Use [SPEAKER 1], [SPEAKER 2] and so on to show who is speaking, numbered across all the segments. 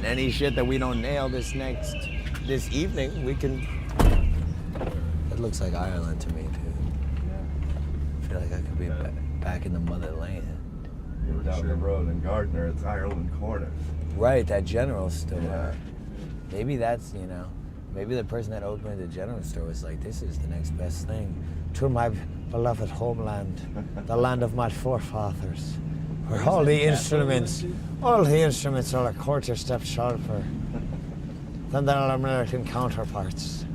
[SPEAKER 1] any shit that we don't nail this evening, we can. It looks like Ireland to me, dude. I feel like I could be back in the motherland.
[SPEAKER 2] You were down the road in Gardner, it's Ireland Corner.
[SPEAKER 1] Right, that general store.
[SPEAKER 2] Yeah.
[SPEAKER 1] Maybe that's, maybe the person that opened the general store was like, this is the next best thing to my beloved homeland, the land of my forefathers, where all the instruments are a quarter step sharper than their American counterparts.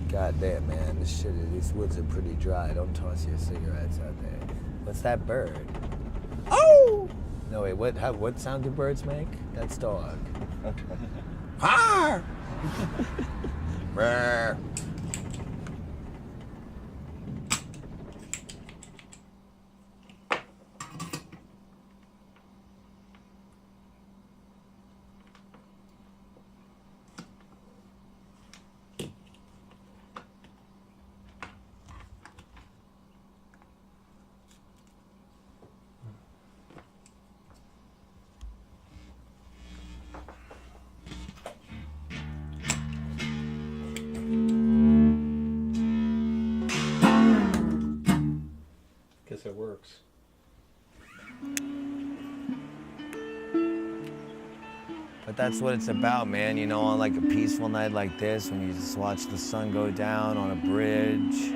[SPEAKER 1] God damn, man, these woods are pretty dry. Don't toss your cigarettes out there. What's that bird? Oh! No, wait, what sound do birds make? That's dog. Har! Brr.
[SPEAKER 3] Guess it works.
[SPEAKER 1] But that's what it's about, man. On like a peaceful night like this, when you just watch the sun go down on a bridge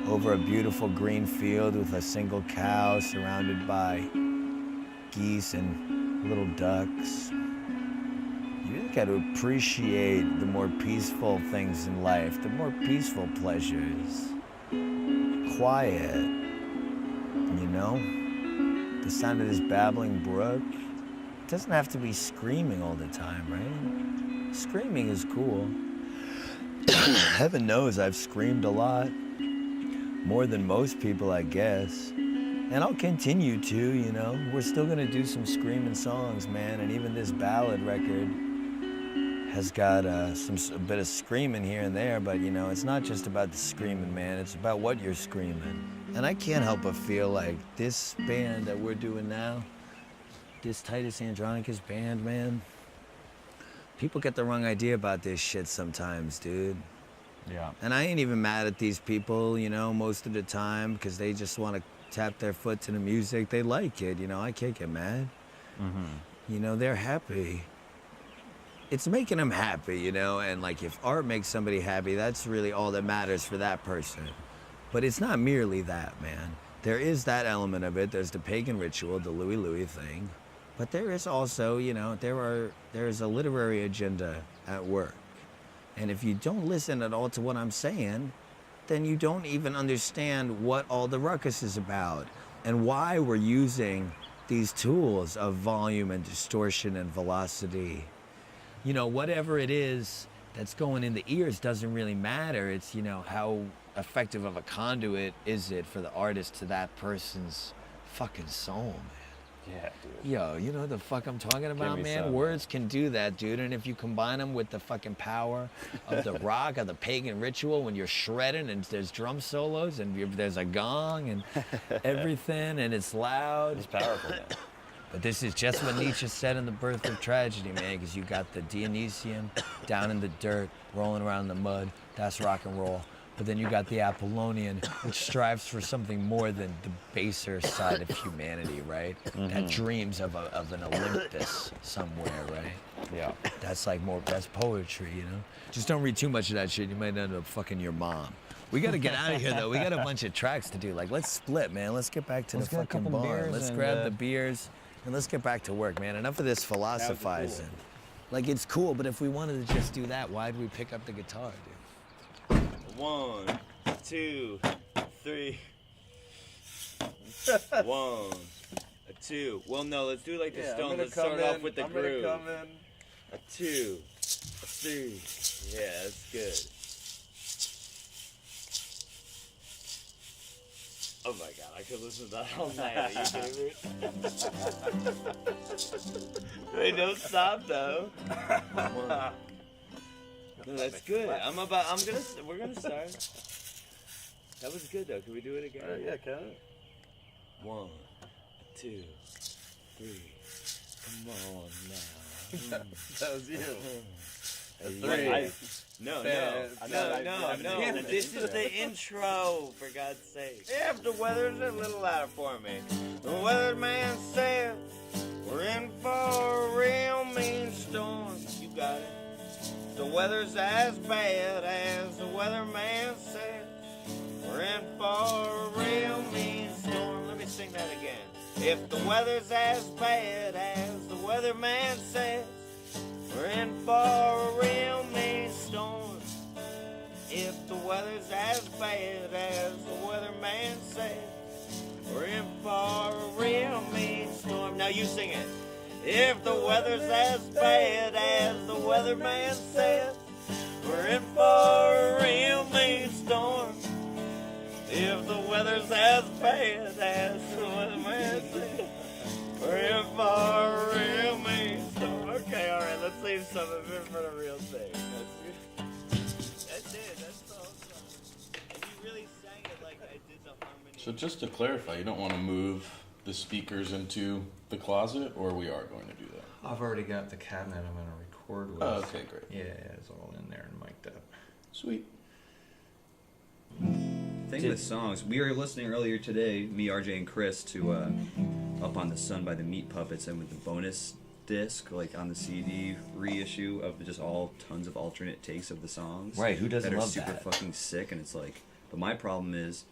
[SPEAKER 1] over a beautiful green field with a single cow surrounded by geese and little ducks. You got to appreciate the more peaceful things in life, the more peaceful pleasures. Quiet. The sound of this babbling brook. It doesn't have to be screaming all the time, right? Screaming is cool. Heaven knows I've screamed a lot. More than most people, I guess. And I'll continue to, We're still gonna do some screaming songs, man. And even this ballad record has got a bit of screaming here and there, but it's not just about the screaming, man. It's about what you're screaming. And I can't help but feel like this band that we're doing now, this TITUS Andronicus band, man, people get the wrong idea about this shit sometimes, dude.
[SPEAKER 3] Yeah.
[SPEAKER 1] And I ain't even mad at these people, most of the time, because they just want to tap their foot to the music. They like it, I can't get mad. Mm-hmm. They're happy. It's making them happy, and like if art makes somebody happy, that's really all that matters for that person. But it's not merely that, man. There is that element of it. There's the pagan ritual, the Louis Louis thing. But there is also, there is a literary agenda at work. And if you don't listen at all to what I'm saying, then you don't even understand what all the ruckus is about and why we're using these tools of volume and distortion and velocity. Whatever it is that's going in the ears doesn't really matter. It's, how effective of a conduit is it for the artist to that person's fucking soul, man.
[SPEAKER 3] Yeah, dude.
[SPEAKER 1] Yo, you know what the fuck I'm talking about, man? Words can do that, dude. And if you combine them with the fucking power of the rock, of the pagan ritual, when you're shredding and there's drum solos and there's a gong and everything and it's loud.
[SPEAKER 3] It's powerful, man.
[SPEAKER 1] But this is just what Nietzsche said in The Birth of Tragedy, man, because you got the Dionysian down in the dirt, rolling around in the mud. That's rock and roll. But then you got the Apollonian, which strives for something more than the baser side of humanity, right? Mm-hmm. That dreams of an Olympus somewhere, right?
[SPEAKER 3] Yeah.
[SPEAKER 1] That's poetry, Just don't read too much of that shit. You might end up fucking your mom. We gotta get out of here, though. We got a bunch of tracks to do. Like, let's split, man. Let's get back to the fucking bar. Let's grab the beers and let's get back to work, man. Enough of this philosophizing. Cool. Like, it's cool, but if we wanted to just do that, why'd we pick up the guitar, dude?
[SPEAKER 4] 1, 2, 3. 1, 2. Well, no, let's do like the Stone. Let's start off with the groove.
[SPEAKER 2] I'm gonna come in.
[SPEAKER 4] 2, 3. Yeah, that's good. Oh my god, I could listen to that all night. Are you kidding me? Wait, don't stop though. No, that's good. We're gonna start. That was good though. Can we do it again?
[SPEAKER 2] Yeah, can it?
[SPEAKER 4] 1, 2, 3. Come on now.
[SPEAKER 2] That was you.
[SPEAKER 4] Three. No. This is the intro, for God's sake. If the weather's a little louder for me. The weatherman said we're in for a real mean storm. You got it. The weather's as bad as the weatherman said. We're in for a real mean storm. Let me sing that again. If the weather's as bad as the weatherman says, we're in for a real mean storm. If the weather's as bad as the weatherman says, we're in for a real mean storm. Now you sing it. If the weather's as bad as the weatherman says, we're in for a real mean storm. If the weather's as bad as the weatherman says, we're in for a real mean storm. Okay, alright, let's leave some of it for the real thing. That's it, that's the whole song. And you really sang it like I did the harmony.
[SPEAKER 5] So just to clarify, you don't want to move the speakers into the closet, or we are going to do that?
[SPEAKER 3] I've already got the cabinet I'm going to record with.
[SPEAKER 5] Oh, okay, great.
[SPEAKER 3] Yeah, it's all in there and mic'd up.
[SPEAKER 5] Sweet.
[SPEAKER 6] Thing with songs, we were listening earlier today, me, RJ, and Chris, to Up on the Sun by the Meat Puppets, and with the bonus disc, like on the CD reissue of just all tons of alternate takes of the songs.
[SPEAKER 1] Right, who doesn't
[SPEAKER 6] that are
[SPEAKER 1] love
[SPEAKER 6] super
[SPEAKER 1] that?
[SPEAKER 6] fucking sick, and it's like, but my problem is,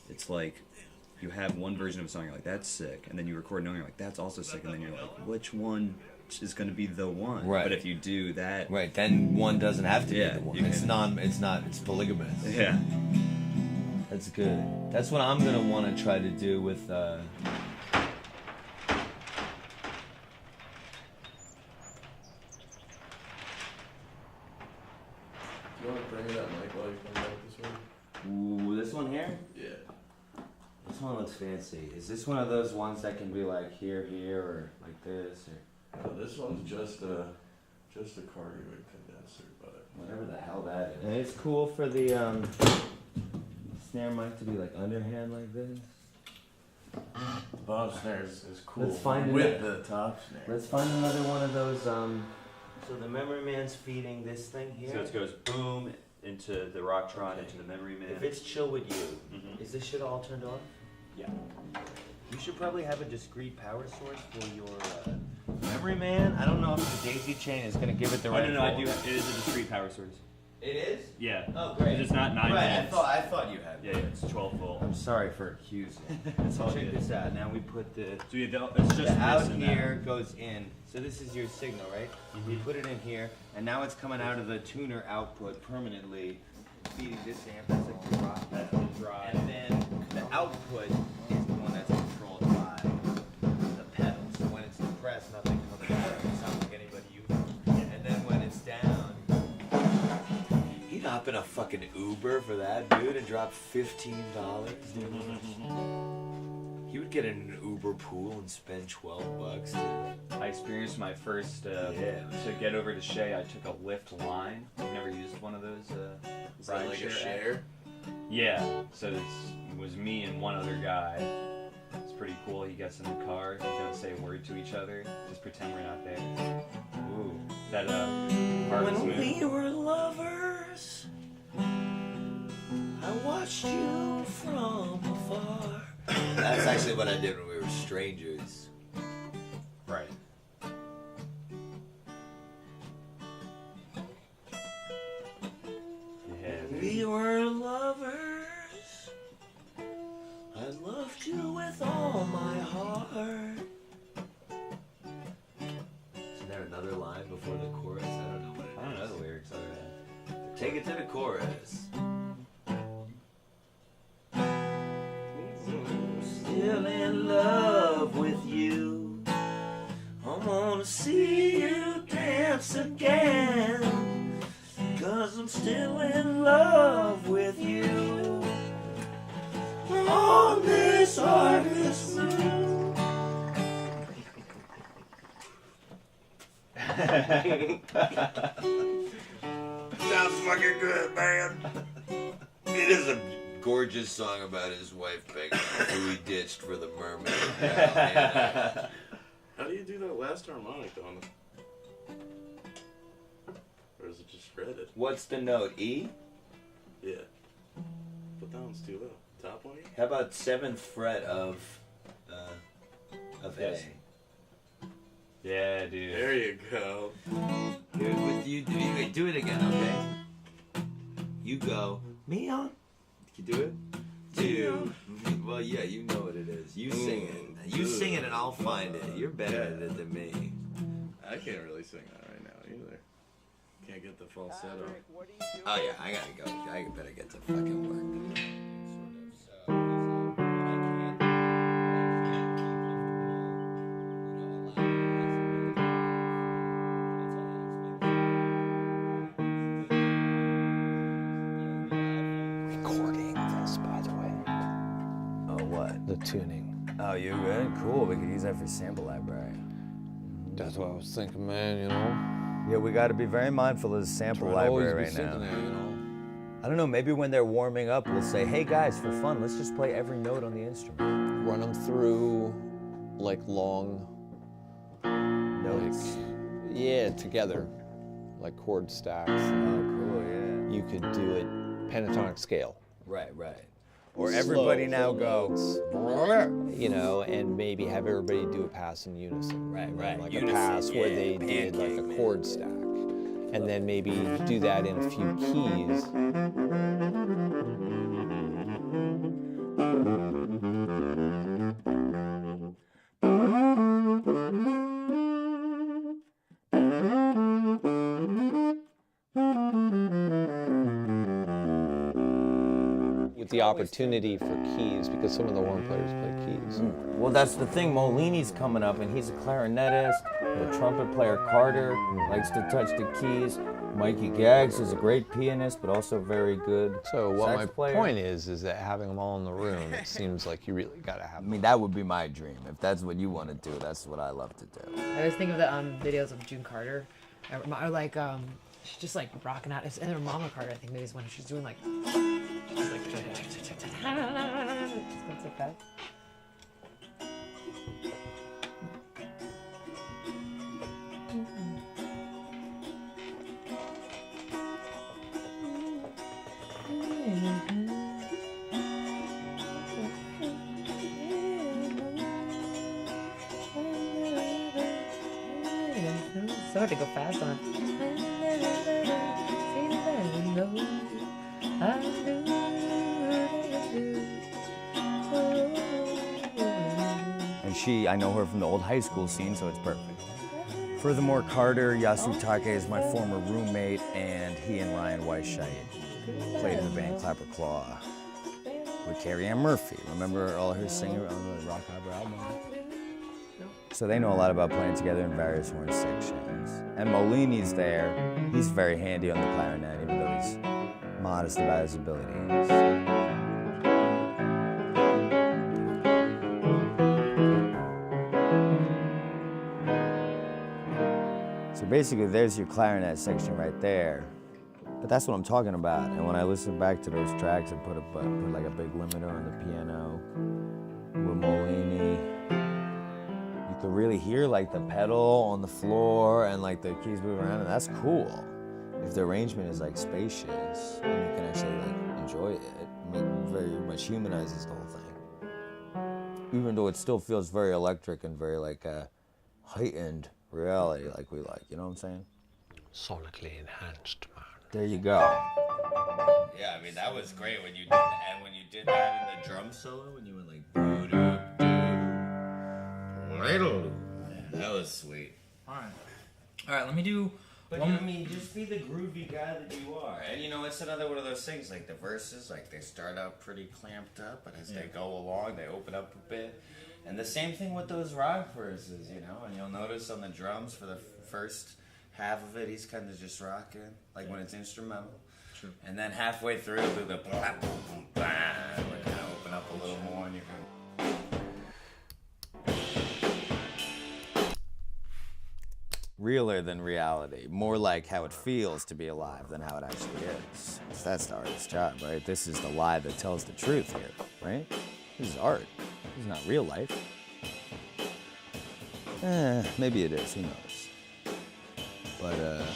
[SPEAKER 6] it's like, you have one version of a song, you're like, that's sick, and then you record another, you're like, that's also sick, and then you're like, which one is going to be the one?
[SPEAKER 1] Right.
[SPEAKER 6] But if you do that,
[SPEAKER 1] Right, then one doesn't have to
[SPEAKER 6] Yeah,
[SPEAKER 1] be the one.
[SPEAKER 6] you
[SPEAKER 1] It's
[SPEAKER 6] can-
[SPEAKER 1] it's polygamous.
[SPEAKER 6] yeah.
[SPEAKER 1] That's good. That's what I'm gonna want to try to do with.
[SPEAKER 2] You want to bring that mic while you come back this way?
[SPEAKER 1] Ooh, this one here.
[SPEAKER 2] Yeah.
[SPEAKER 1] This one looks fancy. Is this one of those ones that can be like here, or like this, or
[SPEAKER 2] No, this one's just a cardioid condenser, but
[SPEAKER 1] whatever the hell that is? And it's cool for the snare mic to be like underhand like this.
[SPEAKER 2] the bottom snare is cool.
[SPEAKER 1] Let's find
[SPEAKER 2] with
[SPEAKER 1] it.
[SPEAKER 2] the top snare.
[SPEAKER 1] Let's find another one of those. So the memory man's feeding this thing here.
[SPEAKER 6] So it goes boom into the Rocktron, into the Memory Man.
[SPEAKER 1] If it's chill with you,
[SPEAKER 6] Mhm.
[SPEAKER 1] is this shit all turned off?
[SPEAKER 6] Yeah.
[SPEAKER 1] You should probably have a discrete power source for your memory man. I don't know if the daisy chain is gonna give it the
[SPEAKER 6] Oh,
[SPEAKER 1] right.
[SPEAKER 6] no, I do.
[SPEAKER 1] voltage.
[SPEAKER 6] It is a discrete power source.
[SPEAKER 1] It is.
[SPEAKER 6] Yeah.
[SPEAKER 1] Oh, great.
[SPEAKER 6] It's not 9
[SPEAKER 1] Right,
[SPEAKER 6] volts.
[SPEAKER 1] I thought you had.
[SPEAKER 6] Yeah, it's 12 volt.
[SPEAKER 1] I'm sorry for accusing.
[SPEAKER 6] It's all
[SPEAKER 1] Check
[SPEAKER 6] good.
[SPEAKER 1] this out. Now we put the
[SPEAKER 6] So it's just
[SPEAKER 1] the
[SPEAKER 6] this
[SPEAKER 1] out
[SPEAKER 6] and
[SPEAKER 1] here goes in. So this is your signal, right?
[SPEAKER 6] Mhm.
[SPEAKER 1] You put it in here, and now it's coming out of the tuner output permanently, feeding this amp. That's like the rock.
[SPEAKER 6] That's the drive.
[SPEAKER 1] And then the output is the one that's controlled by the pedal. So when it's depressed, nothing comes out. It sounds like anybody uses it. And then when it's down, he'd hop in a fucking Uber for that, dude, and drop $15. He would get in an Uber pool and spend $12, dude.
[SPEAKER 6] I experienced my first,
[SPEAKER 1] Yeah.
[SPEAKER 6] to get over to Shea, I took a Lyft line. I've never used one of those
[SPEAKER 2] Is that like a
[SPEAKER 6] rideshare apps.
[SPEAKER 2] share?
[SPEAKER 6] Yeah, so it was me and one other guy. It's pretty cool. He gets in the car, we don't say a word to each other, just pretend we're not there. Ooh, that Harvest Moon.
[SPEAKER 1] we were lovers, I watched you from afar. That's actually what I did when we were strangers.
[SPEAKER 6] Right. Yeah,
[SPEAKER 1] We were lovers, I loved you with all my heart. Is there another line before the chorus? I don't know what it is.
[SPEAKER 6] I don't know the lyrics other than.
[SPEAKER 1] Take it to the chorus. Still in love with you. I wanna see you dance again. 'Cause I'm still in love with you. On this August moon. Sounds fucking good, man. It is a gorgeous song about his wife Peggy, who he ditched for the mermaid.
[SPEAKER 2] How do you do that last harmonic on it? fretted.
[SPEAKER 4] What's the note? E?
[SPEAKER 2] Yeah. But that one's too low. Top one?
[SPEAKER 4] How about 7th fret of A? Yeah, dude.
[SPEAKER 2] There you go.
[SPEAKER 4] Dude, with you do it again, okay? You go. Me on? Can you do it? Dude. Well, yeah, you know what it is. You sing it. You sing it and I'll find it. You're better at it than me.
[SPEAKER 2] I can't really sing that right now either. Can't get the falsetto.
[SPEAKER 4] Oh yeah, I gotta go. I better get to fucking work.
[SPEAKER 1] Recording this, by the way. Oh, what? The tuning. Oh, you good? Cool. We could use that for sample library.
[SPEAKER 3] That's what I was thinking, man, you know?
[SPEAKER 1] Yeah, we got to be very mindful of the sample
[SPEAKER 3] Trying to always
[SPEAKER 1] library
[SPEAKER 3] be
[SPEAKER 1] right now.
[SPEAKER 3] sitting there, you know?
[SPEAKER 1] I don't know, maybe when they're warming up, we'll say, hey guys, for fun, let's just play every note on the instrument.
[SPEAKER 3] Run them through, like, long,
[SPEAKER 1] Notes.
[SPEAKER 3] yeah, together, like chord stacks.
[SPEAKER 1] Oh, cool, yeah.
[SPEAKER 3] You could do it pentatonic scale.
[SPEAKER 1] Right. Or everybody
[SPEAKER 3] Slow,
[SPEAKER 1] now
[SPEAKER 3] full
[SPEAKER 1] go.
[SPEAKER 3] notes, you know, and maybe have everybody do a pass in unison.
[SPEAKER 1] Right.
[SPEAKER 3] Like
[SPEAKER 1] Unison,
[SPEAKER 3] a pass where
[SPEAKER 1] yeah,
[SPEAKER 3] they did like a
[SPEAKER 1] pancake,
[SPEAKER 3] chord stack. And then maybe do that in a few keys. With the opportunity for keys, because some of the horn players play keys.
[SPEAKER 4] Well, that's the thing. Molini's coming up, and he's a clarinetist. The trumpet player Carter likes to touch the keys. Mikey Gaggs is a great pianist, but also very good
[SPEAKER 3] So what
[SPEAKER 4] sax
[SPEAKER 3] my
[SPEAKER 4] player.
[SPEAKER 3] point is that having them all in the room, it seems like you really gotta have
[SPEAKER 1] I
[SPEAKER 3] them.
[SPEAKER 1] mean, that would be my dream. If that's what you want to do, that's what I love to do.
[SPEAKER 7] I always think of the videos of June Carter, or like she's just like rocking out. And her Mama Carter, I think maybe is when she's doing like, just like just going so fast. It's hard to go fast on.
[SPEAKER 1] And I know her from the old high school scene, so it's perfect. Furthermore, Carter Yasutake is my former roommate, and he and Ryan Weisheit played in the band Clapper Claw with Carrie Ann Murphy. Remember all her singing on the Rock Opera album? So they know a lot about playing together in various horn sections. And Molini's there. He's very handy on the clarinet, even though he's modest about his abilities. So basically, there's your clarinet section right there. But that's what I'm talking about. And when I listen back to those tracks and put like a big limiter on the piano with Molini, you can really hear like the pedal on the floor and like the keys moving around, and that's cool. If the arrangement is like spacious and you can actually like enjoy it, I mean, very much humanizes the whole thing. Even though it still feels very electric and very like heightened reality like we like, you know what I'm saying?
[SPEAKER 3] Sonically enhanced, man.
[SPEAKER 1] There you go.
[SPEAKER 4] Yeah, I mean that was great when you did that. And when you did that in the drum solo, when you went like boo doo doo, that was sweet.
[SPEAKER 8] All right. Let me do.
[SPEAKER 4] But I mean, just be the groovy guy that you are. And you know, it's another one of those things. Like the verses, like they start out pretty clamped up, but as they go along, they open up a bit. And the same thing with those rock verses, you know. And you'll notice on the drums for the first half of it, he's kind of just rocking, like when it's instrumental. True. And then halfway through, the blah, boom, boom, blah, we kind of open up a little more, and you can.
[SPEAKER 1] Realer than reality, more like how it feels to be alive than how it actually is. That's the artist's job, right? This is the lie that tells the truth here, right? This is art. This is not real life. Maybe it is, who knows? But,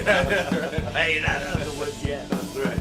[SPEAKER 4] Hey, you're not out of the woods yet.
[SPEAKER 2] That's right.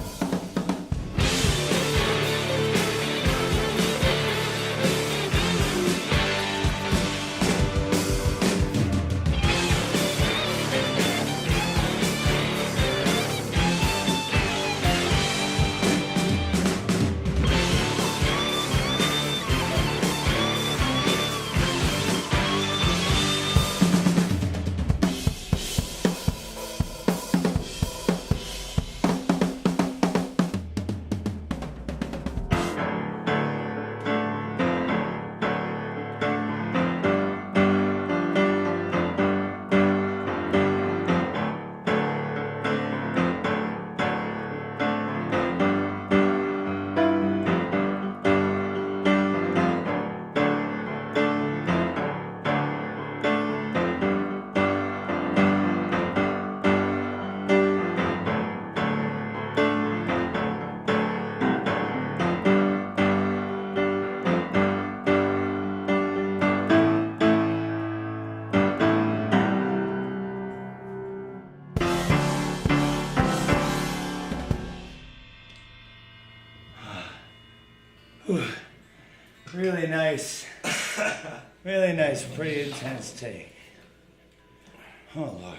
[SPEAKER 1] Really nice. Really nice, pretty intense take. Oh, Lord.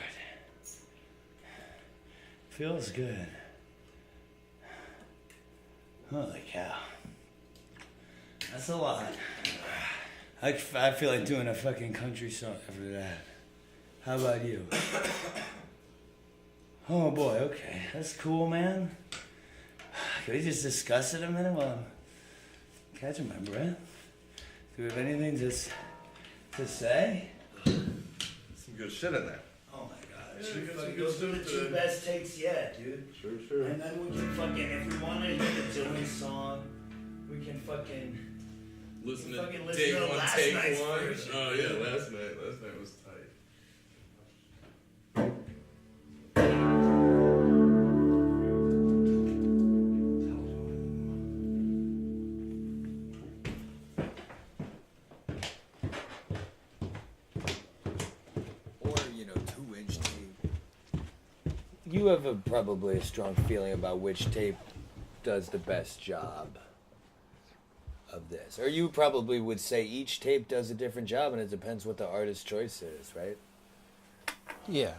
[SPEAKER 1] Feels good. Holy cow. That's a lot. I feel like doing a fucking country song after that. How about you? Oh boy, okay. That's cool, man. Can we just discuss it a minute while I'm catching my breath? Do we have anything to say?
[SPEAKER 2] Some good shit in there.
[SPEAKER 1] Oh my god.
[SPEAKER 2] Yeah,
[SPEAKER 1] Two
[SPEAKER 2] get some
[SPEAKER 1] fucking-
[SPEAKER 2] good
[SPEAKER 1] those are
[SPEAKER 2] stuff
[SPEAKER 1] the two
[SPEAKER 2] today.
[SPEAKER 1] best takes yet, dude.
[SPEAKER 2] Sure.
[SPEAKER 1] And then we can fucking, if we want to hear the Dylan song, we can fucking
[SPEAKER 2] Listen
[SPEAKER 1] fucking
[SPEAKER 2] to
[SPEAKER 1] listen
[SPEAKER 2] take
[SPEAKER 1] to
[SPEAKER 2] one,
[SPEAKER 1] last
[SPEAKER 2] take
[SPEAKER 1] night's
[SPEAKER 2] one.
[SPEAKER 1] version.
[SPEAKER 2] Oh yeah, last night was tight.
[SPEAKER 1] Or, 2-inch tape. You have probably a strong feeling about which tape does the best job of this. Or you probably would say each tape does a different job and it depends what the artist's choice is, right?
[SPEAKER 3] Yeah.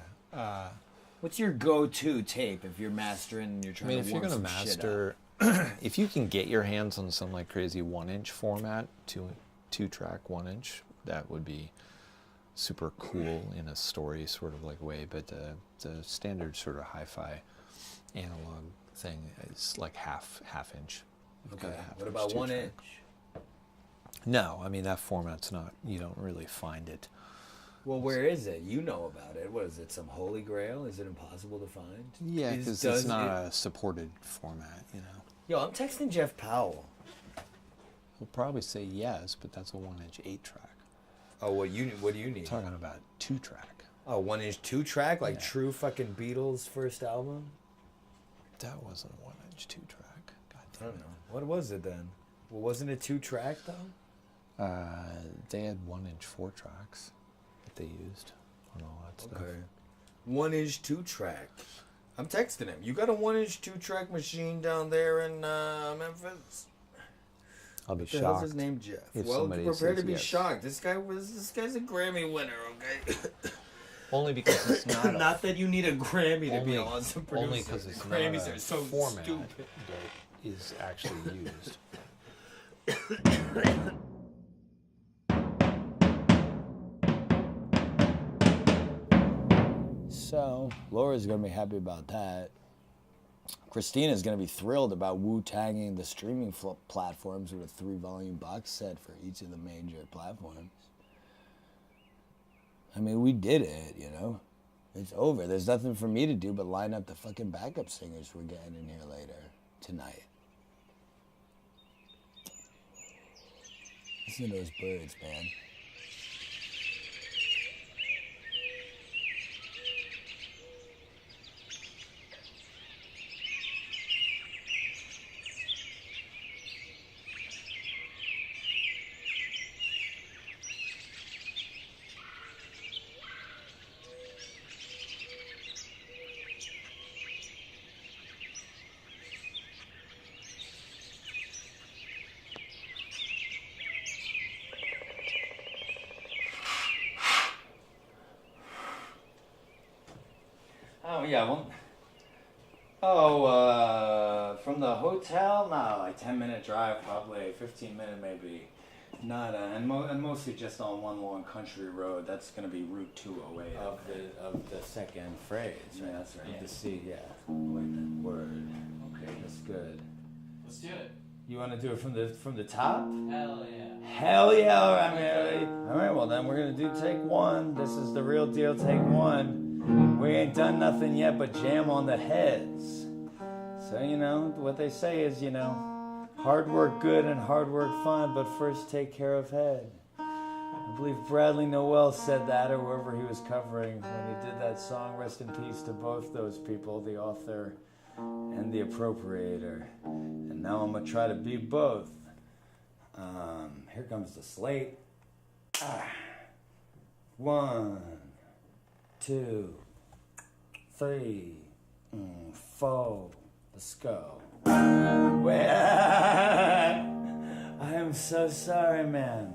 [SPEAKER 1] What's your go-to tape if you're mastering and you're
[SPEAKER 3] I
[SPEAKER 1] trying
[SPEAKER 3] mean,
[SPEAKER 1] to
[SPEAKER 3] if you're
[SPEAKER 1] warm
[SPEAKER 3] gonna
[SPEAKER 1] some shit up?
[SPEAKER 3] master, if you can get your hands on some like crazy 1-inch format, two track 1-inch, that would be super cool in a story sort of like way. But the standard sort of hi-fi analog thing is like half inch. You've got
[SPEAKER 1] Okay.
[SPEAKER 3] a half
[SPEAKER 1] What
[SPEAKER 3] inch,
[SPEAKER 1] about
[SPEAKER 3] 2
[SPEAKER 1] 1
[SPEAKER 3] track.
[SPEAKER 1] inch?
[SPEAKER 3] No, I mean that format's not. You don't really find it.
[SPEAKER 1] Well, where is it? You know about it. What is it? Some holy grail? Is it impossible to find?
[SPEAKER 3] Yeah, because
[SPEAKER 1] does
[SPEAKER 3] it's not
[SPEAKER 1] it-
[SPEAKER 3] a supported format.
[SPEAKER 1] Yo, I'm texting Jeff Powell.
[SPEAKER 3] He'll probably say yes, but that's a 1-inch 8-track.
[SPEAKER 1] Oh, what do you need?
[SPEAKER 3] Talking about 2-track.
[SPEAKER 1] Oh, 1-inch 2-track, like
[SPEAKER 3] Yeah.
[SPEAKER 1] true fucking Beatles first album.
[SPEAKER 3] That wasn't a 1-inch 2-track. God
[SPEAKER 1] I
[SPEAKER 3] damn
[SPEAKER 1] don't
[SPEAKER 3] it.
[SPEAKER 1] know. What was it then? Well, wasn't it 2-track though?
[SPEAKER 3] They had 1-inch 4 tracks that they used on all that stuff.
[SPEAKER 1] Okay. 1-inch 2-track. I'm texting him. You got a 1-inch 2-track machine down there in Memphis?
[SPEAKER 3] I'll be
[SPEAKER 1] What the hell's
[SPEAKER 3] shocked.
[SPEAKER 1] his name, Jeff?
[SPEAKER 3] if
[SPEAKER 1] Well,
[SPEAKER 3] somebody
[SPEAKER 1] prepare to
[SPEAKER 3] says
[SPEAKER 1] be
[SPEAKER 3] yes.
[SPEAKER 1] shocked. This guy's a Grammy winner, okay?
[SPEAKER 3] Only because it's not a,
[SPEAKER 1] Not that you need a Grammy to be
[SPEAKER 3] only,
[SPEAKER 1] an awesome producer.
[SPEAKER 3] only because it's
[SPEAKER 1] Grammys
[SPEAKER 3] not a
[SPEAKER 1] are so
[SPEAKER 3] format
[SPEAKER 1] stupid.
[SPEAKER 3] that is actually used.
[SPEAKER 1] So, Laura's going to be happy about that. Christina's going to be thrilled about Wu-tagging the streaming platforms with a 3-volume box set for each of the major platforms. I mean, we did it, It's over. There's nothing for me to do but line up the fucking backup singers we're getting in here later tonight. Listen to those birds, man.
[SPEAKER 4] yeah, well. From the hotel? No, like 10-minute drive, probably 15-minute maybe. Not, and mostly just on one long country road. That's gonna be Route 208. Of the second phrase, right? Yeah, that's right.
[SPEAKER 8] Yeah.
[SPEAKER 4] The C, yeah. Word. Okay, that's good.
[SPEAKER 8] Let's do it.
[SPEAKER 4] You want to do it from the top?
[SPEAKER 8] Hell yeah.
[SPEAKER 4] Hell yeah! All right. Well, then we're gonna do take one. This is the real deal. Take one. We ain't done nothing yet but jam on the heads. So what they say is hard work good and hard work fine, but first take care of head. I believe Bradley Noel said that, or whoever he was covering when he did that song. Rest in peace to both those people, the author and the appropriator. And now I'm gonna try to be both. Here comes the slate. 1, 2, 3, 4. Let's go. Well, I am so sorry, man.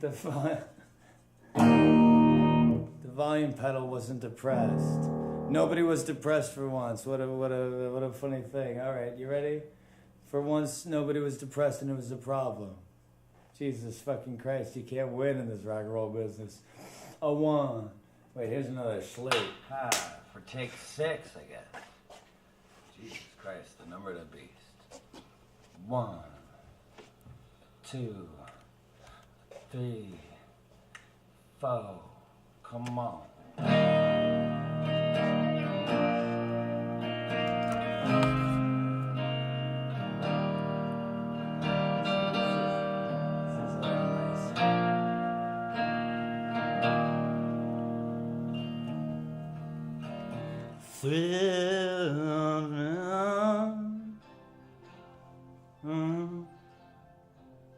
[SPEAKER 4] The volume pedal wasn't depressed. Nobody was depressed for once. What a funny thing. All right, you ready? For once, nobody was depressed, and it was a problem. Jesus fucking Christ, you can't win in this rock and roll business. A 1. Wait, here's another slate. For take 6, I guess. Jesus Christ, the number of the beast. 1, 2, 3, 4. Come on.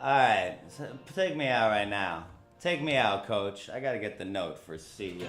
[SPEAKER 4] Alright, so take me out right now. Take me out, coach. I gotta get the note for C.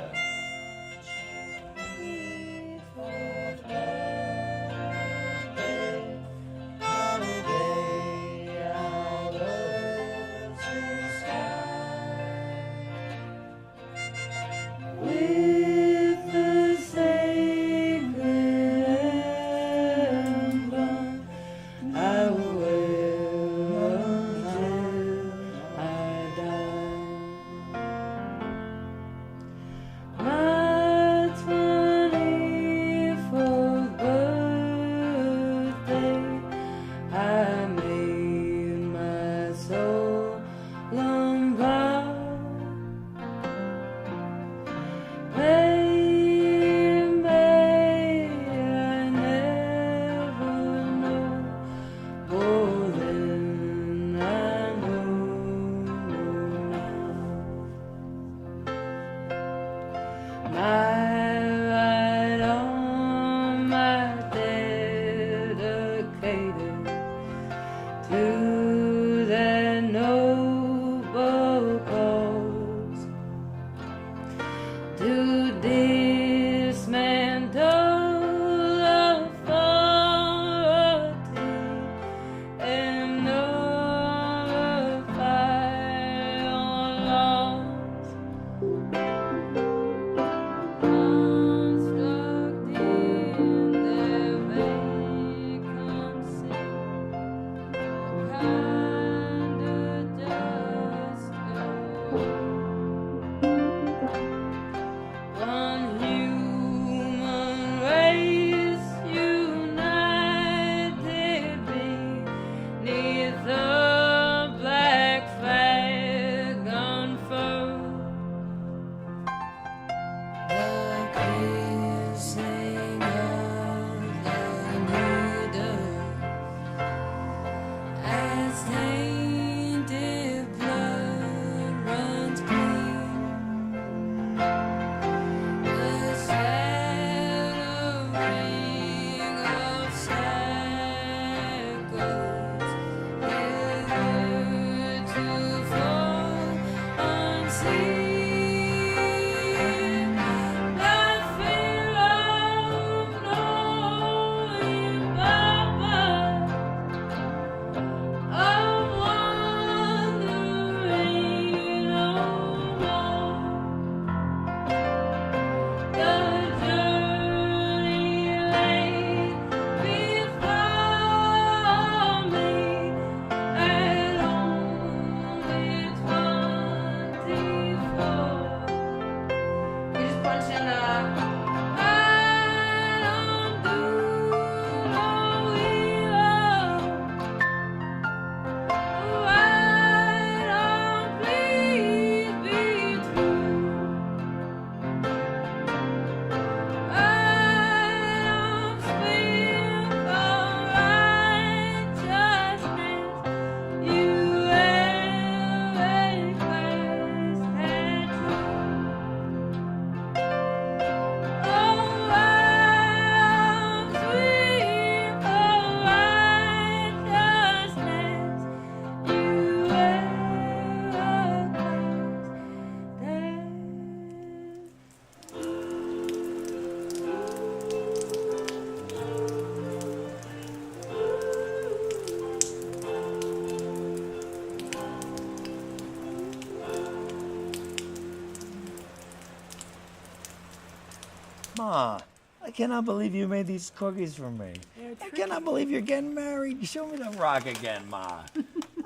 [SPEAKER 1] Ma, I cannot believe you made these cookies for me. I cannot believe you're getting married. Show me the rock again, Ma.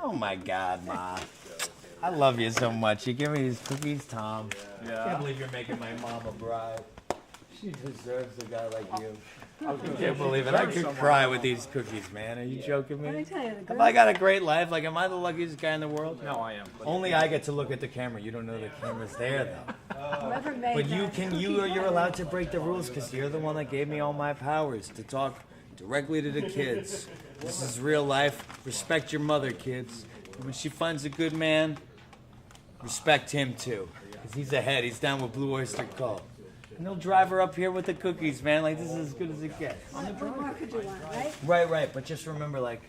[SPEAKER 1] Oh my God, Ma. I love you so much. You give me these cookies, Tom. I can't believe you're making my mom a bride. She deserves a guy like you. I can't believe it. I could cry with these cookies, man. Are you joking me?
[SPEAKER 9] Let me tell you, the
[SPEAKER 1] Have I got a great life? Like, am I the luckiest guy in the world?
[SPEAKER 10] No, I am.
[SPEAKER 1] Only I get to look at the camera. You don't know the camera's there, though.
[SPEAKER 9] whoever made
[SPEAKER 1] But you
[SPEAKER 9] that
[SPEAKER 1] can,
[SPEAKER 9] cookie
[SPEAKER 1] you're
[SPEAKER 9] batter-
[SPEAKER 1] allowed to break the rules because you're the one that gave me all my powers to talk directly to the kids. This is real life. Respect your mother, kids. When she finds a good man, respect him too. Because he's ahead. He's down with Blue Oyster Cult. And they'll drive her up here with the cookies, man. Like, this is as good as it gets.
[SPEAKER 9] What more could you want, right?
[SPEAKER 1] Right. But just remember, like,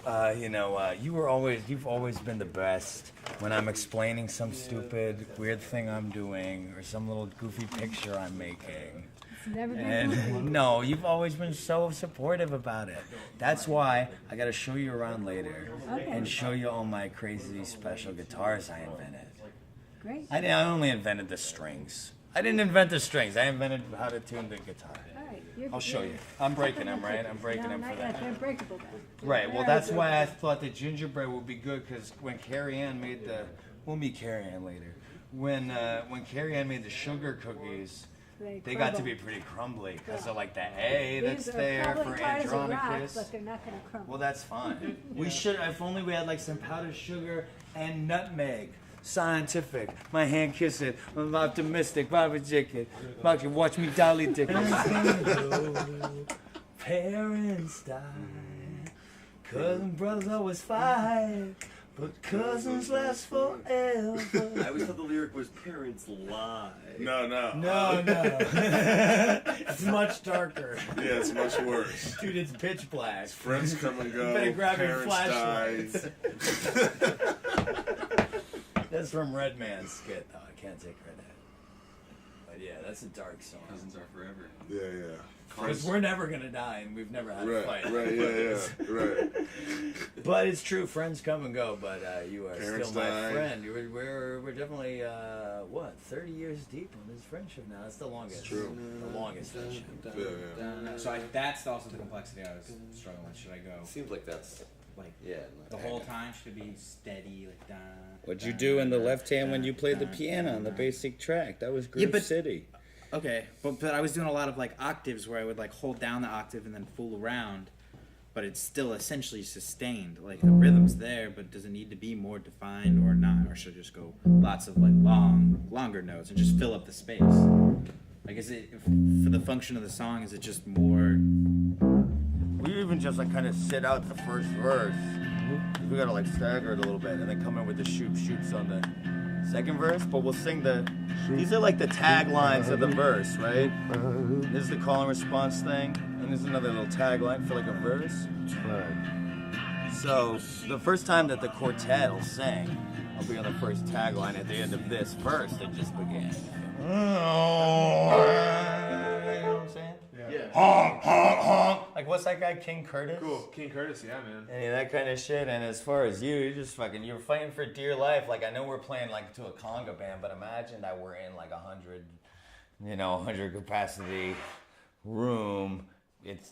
[SPEAKER 1] you've always been the best when I'm explaining some stupid, weird thing I'm doing or some little goofy picture I'm making.
[SPEAKER 9] It's never been
[SPEAKER 1] And no, you've always been so supportive about it. That's why I got to show you around later and show you all my crazy special guitars I invented.
[SPEAKER 9] great.
[SPEAKER 1] I only invented the strings. I didn't invent the strings. I invented how to tune the guitar.
[SPEAKER 9] All right.
[SPEAKER 1] I'll show you. I'm breaking them, right? I'm breaking them for
[SPEAKER 9] not
[SPEAKER 1] that.
[SPEAKER 9] yet. They're breakable then.
[SPEAKER 1] Right. Well,
[SPEAKER 9] Very
[SPEAKER 1] that's
[SPEAKER 9] good.
[SPEAKER 1] why I thought the gingerbread would be good because when Carrie Ann made the, we'll meet Carrie Ann later. When Carrie Ann made the sugar cookies, they got to be pretty crumbly because of like the A that's
[SPEAKER 9] These are
[SPEAKER 1] there
[SPEAKER 9] probably
[SPEAKER 1] for
[SPEAKER 9] hard as a rock,
[SPEAKER 1] Andronicus.
[SPEAKER 9] but they're not going to crumble.
[SPEAKER 1] Well, that's fine. We should, if only we had like some powdered sugar and nutmeg. Scientific. My hand kiss it. I'm optimistic. Bobby Jicket. Bucky, watch me dolly dick. Parents die. Cousin brothers always fight. But cousins last forever.
[SPEAKER 11] I always thought the lyric was parents lie.
[SPEAKER 2] No.
[SPEAKER 1] No. It's much darker.
[SPEAKER 2] Yeah, it's much worse.
[SPEAKER 1] Dude, it's pitch black.
[SPEAKER 2] Friends come and go.
[SPEAKER 1] Better grab your
[SPEAKER 2] Parents
[SPEAKER 1] flashlights.
[SPEAKER 2] die.
[SPEAKER 1] That's from Redman's skit, though. I can't take credit. But yeah, that's a dark song.
[SPEAKER 6] Cousins are forever.
[SPEAKER 2] Yeah.
[SPEAKER 1] Because we're never gonna die, and we've never had a fight.
[SPEAKER 2] Right.
[SPEAKER 1] But it's true, friends come and go. But you are
[SPEAKER 2] Parents
[SPEAKER 1] still my
[SPEAKER 2] die.
[SPEAKER 1] friend. We're definitely 30 years deep on this friendship now. That's the longest.
[SPEAKER 2] It's true.
[SPEAKER 1] The longest friendship.
[SPEAKER 2] Yeah.
[SPEAKER 10] So that's also the complexity I was struggling with. Should I go
[SPEAKER 11] Seems like that's
[SPEAKER 10] like
[SPEAKER 11] yeah.
[SPEAKER 10] the whole time? Should it be steady, like da?
[SPEAKER 1] What'd you do in the left hand when you played the piano on the basic track? That was Groove
[SPEAKER 10] but-
[SPEAKER 1] City.
[SPEAKER 10] Okay, but I was doing a lot of like octaves where I would like hold down the octave and then fool around, but it's still essentially sustained. Like the rhythm's there, but does it need to be more defined or not? Or should I just go lots of like longer notes and just fill up the space? Like, is it for the function of the song? Is it just more?
[SPEAKER 1] We even just like kind of sit out the first verse. We gotta like stagger it a little bit and then come in with the shoots on the second verse. But we'll sing these are like the taglines of the verse, right? This is the call and response thing, and there's another little tagline for like a verse. So the first time that the quartet will sing, I'll be on the first tagline at the end of this verse that just began. You know what I'm saying?
[SPEAKER 2] Yeah.
[SPEAKER 1] Honk, honk, honk. Like, what's that guy, King Curtis?
[SPEAKER 2] Cool. King Curtis, yeah, man.
[SPEAKER 1] Any of that kind of shit. And as far as you're just fucking, you're fighting for dear life. Like, I know we're playing like to a conga band, but imagine that we're in like 100 capacity room. It's,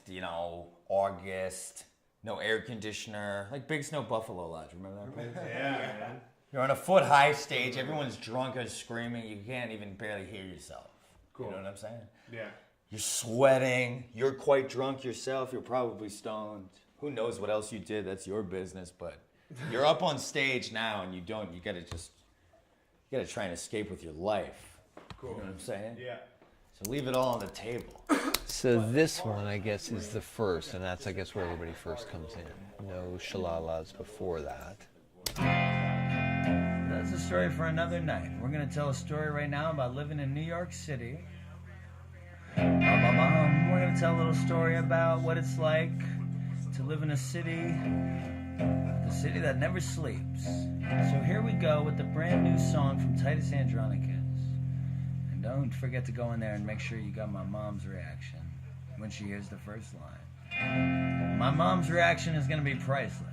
[SPEAKER 1] August, no air conditioner, like Big Snow Buffalo Lodge. Remember that place?
[SPEAKER 2] Yeah, man.
[SPEAKER 1] You're on a foot high stage. Everyone's drunk and screaming. You can't even barely hear yourself.
[SPEAKER 2] Cool.
[SPEAKER 1] You know what I'm saying?
[SPEAKER 2] Yeah.
[SPEAKER 1] You're sweating. You're quite drunk yourself. You're probably stoned. Who knows what else you did? That's your business. But you're up on stage now, and you gotta try and escape with your life.
[SPEAKER 2] Cool.
[SPEAKER 1] You know what I'm saying?
[SPEAKER 2] Yeah.
[SPEAKER 1] So leave it all on the table.
[SPEAKER 3] So this one, I guess, is the first, and that's, I guess, where everybody first comes in. No shalalas before that.
[SPEAKER 1] That's a story for another night. We're gonna tell a story right now about living in New York City. We're gonna tell a little story about what it's like to live in a city, the city that never sleeps. So here we go with the brand new song from TITUS Andronicus. And don't forget to go in there and make sure you got my mom's reaction when she hears the first line. My mom's reaction is gonna be priceless.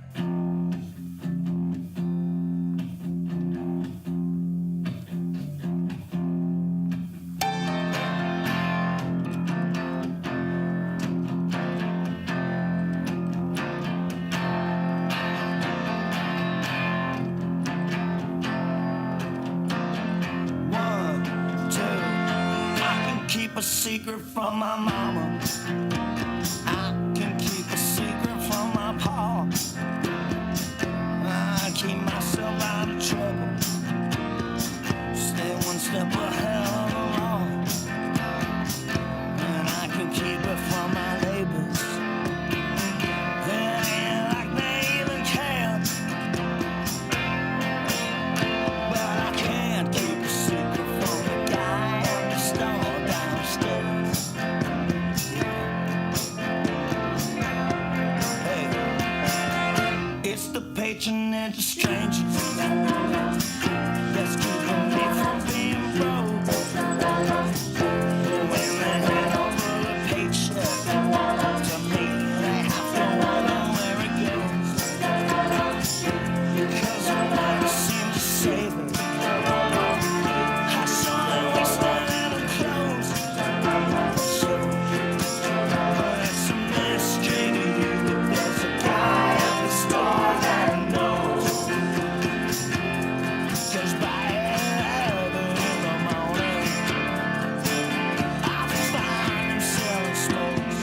[SPEAKER 12] secret from my mama. I can keep a secret from my pa. I keep myself out of trouble. Stay one step ahead of the law. And I can keep it from my neighbors. They ain't like they even care. But I can't keep a secret from the guy at the store downstairs. Hey, it's the patronage of strangers that's keeping me from being broke. When they hand over the paycheck to me, they have to wonder where it goes. Because I never seem to save it. I saw them wasted in the clothes. But it's a mystery to you that there's a guy at the store that knows. 'Cause by 11 in the morning, I find him selling smokes.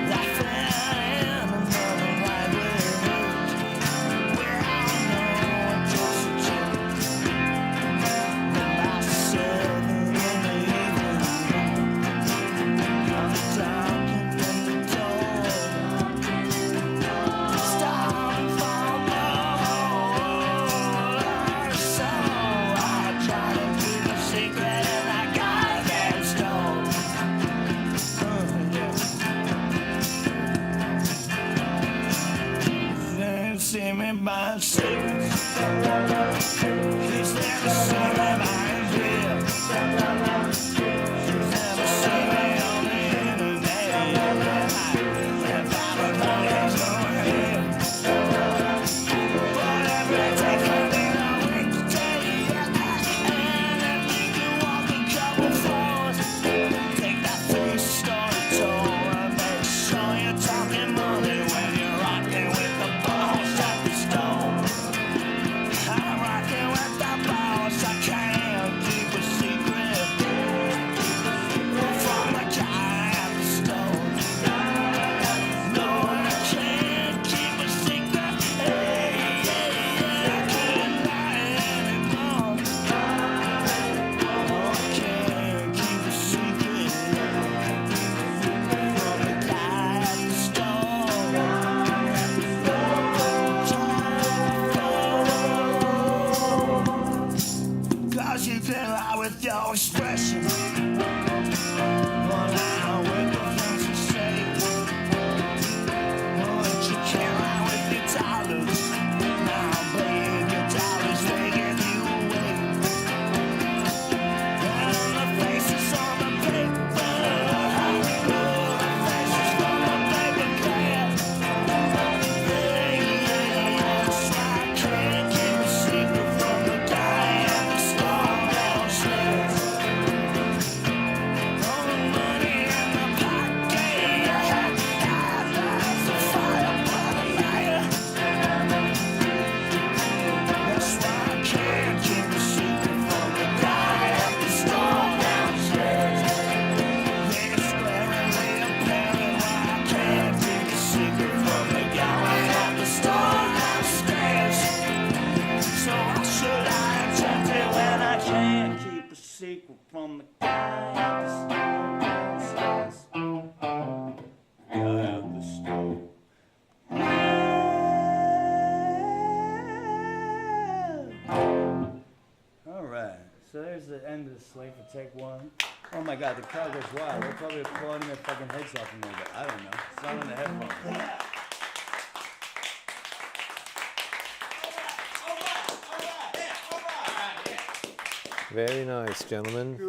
[SPEAKER 12] That fell in another night with his. We all know what just a joke. And by 7 in the evening, I'm knocking at the door. Starting from more. So I try to keep a secret in that goddamn store. They see me buying cigarettes. He's never seen me buying beer. He's never seen me on the internet. If I don't know he's over here. But every day can be a week to tell you that. And if you can walk a couple floors, take that 3-story tour and make sure you're talking money when you're rocking with the boss at the store. I'm rocking with the boss. I can't keep a secret from the guy at the store. No, I can't keep a secret. Hey, I can't lie anymore. No, I can't keep a secret from the guy at the store. 'Cause you can lie with your expression. Well, now with the things you say. But you can't lie with your dollars. Now, babe, your dollars, they give you away. And the faces on the paper. The faces on the paper clear. That's why I can't keep a secret from the guy at the store downstairs. All the money in my pocket. That's a fire by the liar. That's why I can't keep a secret from the guy at the store downstairs. It's glaringly apparent why I can't keep a secret from the guy at the store downstairs. So why should I attempt it when I can't keep a secret from the guy at the store downstairs? Guy at the store. All right, so there's the end of the slate for take one. Oh my God, the crowd goes wild. They're probably applauding their fucking heads off in there, but I don't know. It's not in the headphones.
[SPEAKER 3] Very nice, gentlemen.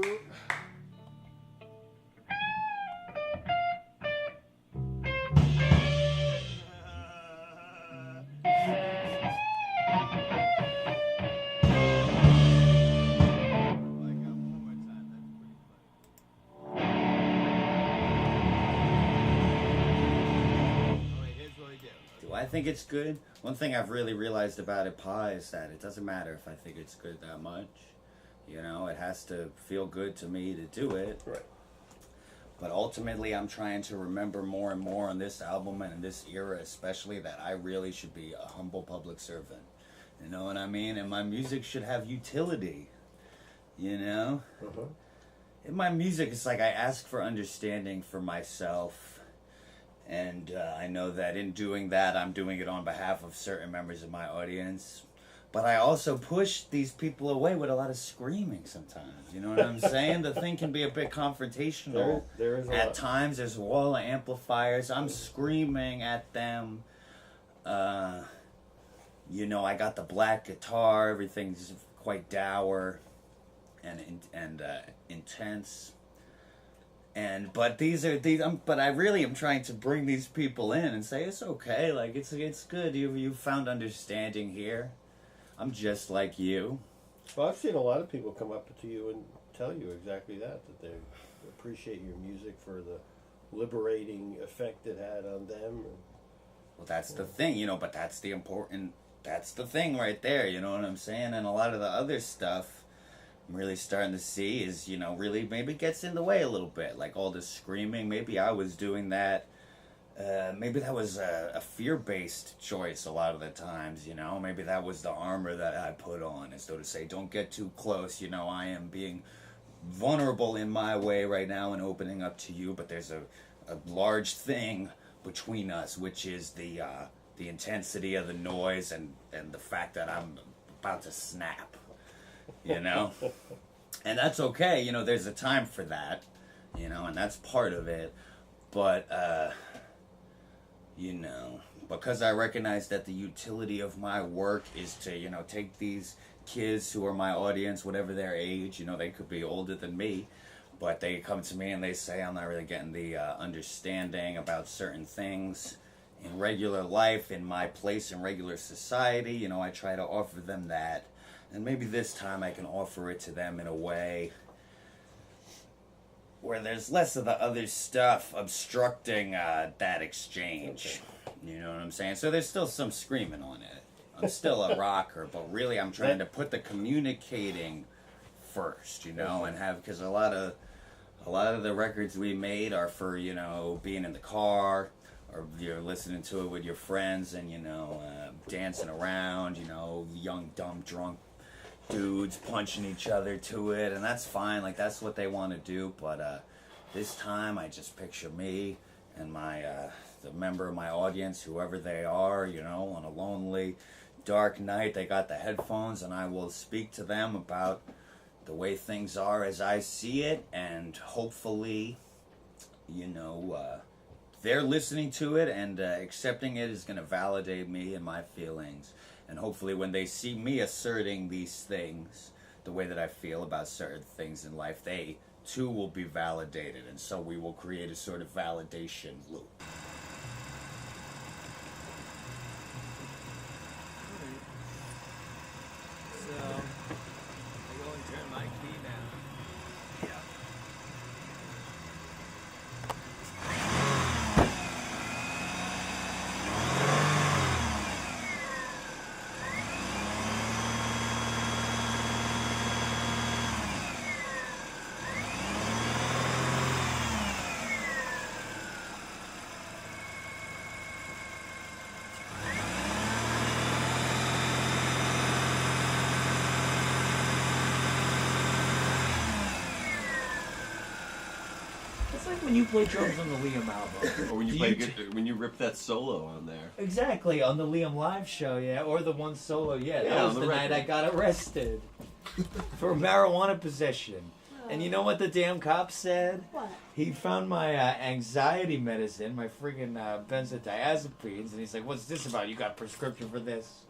[SPEAKER 4] I think it's good. One thing I've really realized about it, pie, is that it doesn't matter if I think it's good that much. You know, it has to feel good to me to do it.
[SPEAKER 5] Right.
[SPEAKER 13] But ultimately, I'm trying to remember more and more on this album and in this era especially that I really should be a humble public servant. You know what I mean? And my music should have utility, you know? In my music, it's like I ask for understanding for myself. And I know that in doing that, I'm doing it on behalf of certain members of my audience. But I also push these people away with a lot of screaming sometimes. You know what I'm saying? The thing can be a bit confrontational.
[SPEAKER 11] There is a
[SPEAKER 13] At
[SPEAKER 11] lot.
[SPEAKER 13] times, there's a wall of amplifiers. I'm screaming at them. You know, I got the black guitar. Everything's quite dour and intense. But I really am trying to bring these people in and say it's okay. Like it's good. You found understanding here. I'm just like you.
[SPEAKER 11] Well, I've seen a lot of people come up to you and tell you exactly that they appreciate your music for the liberating effect it had on them.
[SPEAKER 13] Well, that's the thing, you know, but that's the thing right there, you know what I'm saying? And a lot of the other stuff I'm really starting to see is, you know, really maybe gets in the way a little bit. Like all this screaming, maybe I was doing that. Maybe that was a fear-based choice a lot of the times, you know? Maybe that was the armor that I put on, as though to say, don't get too close, you know, I am being vulnerable in my way right now and opening up to you, but there's a large thing between us, which is the intensity of the noise and the fact that I'm about to snap, you know? And that's okay, you know, there's a time for that, you know, and that's part of it, but, you know, because I recognize that the utility of my work is to, you know, take these kids who are my audience, whatever their age, you know, they could be older than me, but they come to me and they say I'm not really getting the understanding about certain things in regular life, in my place in regular society. You know, I try to offer them that, and maybe this time I can offer it to them in a way where there's less of the other stuff obstructing that exchange. Okay. You know what I'm saying? So there's still some screaming on it. I'm still a rocker, but really I'm trying to put the communicating first, you know, and have, because a lot of the records we made are for, you know, being in the car, or you're listening to it with your friends and, you know, dancing around, you know, young, dumb, drunk dudes punching each other to it, and that's fine, like that's what they want to do, but this time I just picture me and my the member of my audience, whoever they are, you know, on a lonely dark night, they got the headphones, and I will speak to them about the way things are as I see it, and hopefully, you know, they're listening to it and accepting it is going to validate me and my feelings. And hopefully when they see me asserting these things, the way that I feel about certain things in life, they too will be validated. And so we will create a sort of validation loop.
[SPEAKER 1] So, I go and turn my key down. Yeah.
[SPEAKER 14] It's like when you play drums on the Liam album.
[SPEAKER 11] Or when you when you rip that solo on there.
[SPEAKER 14] Exactly, on the Liam live show, yeah, or the one solo, yeah.
[SPEAKER 11] Yeah,
[SPEAKER 14] That was
[SPEAKER 11] on
[SPEAKER 14] the
[SPEAKER 11] the
[SPEAKER 14] night
[SPEAKER 11] record.
[SPEAKER 14] I got arrested for marijuana possession. And you know what the damn cop said?
[SPEAKER 9] What?
[SPEAKER 14] He found my anxiety medicine, my friggin' benzodiazepines, and he's like, "What's this about? You got a prescription for this?"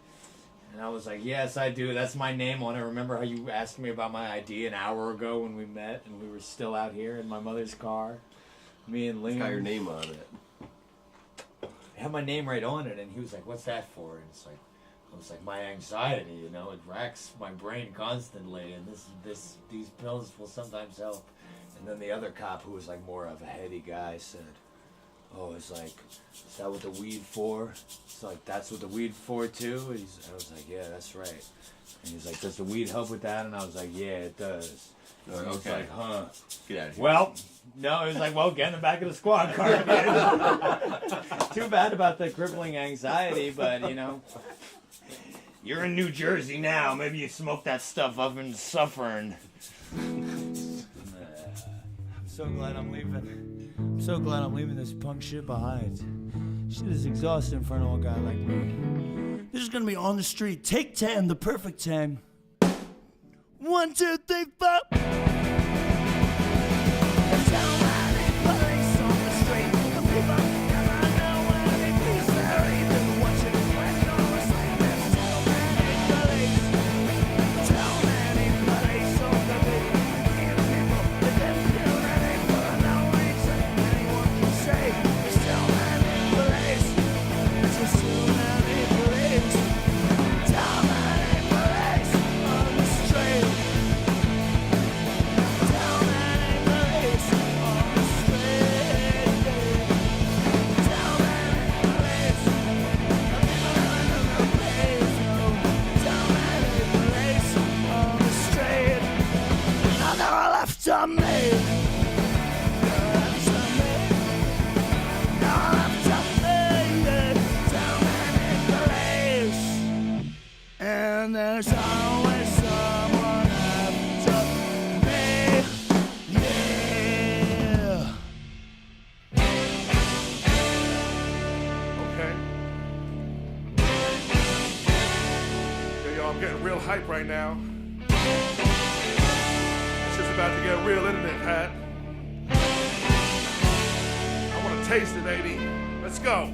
[SPEAKER 14] And I was like, "Yes, I do. That's my name on it. Remember how you asked me about my ID an hour ago when we met and we were still out here in my mother's car? Me and Liam."
[SPEAKER 11] It's got your name on it.
[SPEAKER 14] It had my name right on it, and he was like, "What's that for?" And it's like, I was like, "My anxiety, you know, it racks my brain constantly, and these pills will sometimes help." And then the other cop, who was like more of a heady guy, said, oh, it's like, is that what the weed for? It's like, that's what the weed for too? And I was like, yeah, that's right. And he's like, does the weed help with that? And I was like, yeah, it does. And he was like, huh.
[SPEAKER 5] Get out of here.
[SPEAKER 14] Well, no, he was like, well, get in the back of the squad car again. Too bad about the crippling anxiety, but, you know, you're in New Jersey now. Maybe you smoke that stuff up in Suffern. I'm so glad I'm leaving. I'm so glad I'm leaving this punk shit behind. Shit is exhausting for an old guy like me. This is gonna be on the street. Take 10, the perfect time. 1, 2, 3, 4. And there's always someone after me. Yeah.
[SPEAKER 15] Okay. Yo, I'm getting real hype right now. It's just about to get real, isn't it, Pat? I want to taste it, baby. Let's go.